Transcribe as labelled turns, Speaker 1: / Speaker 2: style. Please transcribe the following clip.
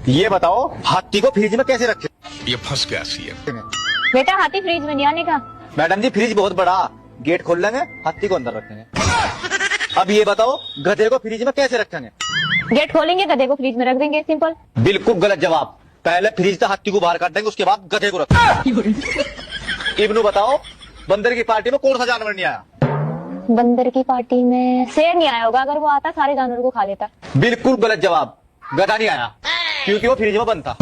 Speaker 1: ये बताओ हाथी को फ्रिज में कैसे रखे?
Speaker 2: ये फंस गया सीएम।
Speaker 3: बेटा हाथी फ्रिज में नहीं आने का।
Speaker 1: मैडम जी फ्रिज बहुत बड़ा, गेट खोल लेंगे, हाथी को अंदर रखेंगे। अब ये बताओ गधे को फ्रिज में कैसे रखेंगे?
Speaker 3: गेट खोलेंगे, गधे को फ्रिज में रख देंगे, सिंपल।
Speaker 1: बिल्कुल गलत जवाब। पहले फ्रिज से हाथी को बाहर काट देंगे, उसके बाद गधे को रखेंगे। इब्नू बताओ बंदर की पार्टी में कौन सा जानवर नहीं आया?
Speaker 3: बंदर की पार्टी में शेर नहीं आया होगा, अगर वो आता सारे जानवरों को खा लेता।
Speaker 1: बिल्कुल गलत जवाब। गधा नहीं आया क्योंकि वो फ्रिज में बंद था।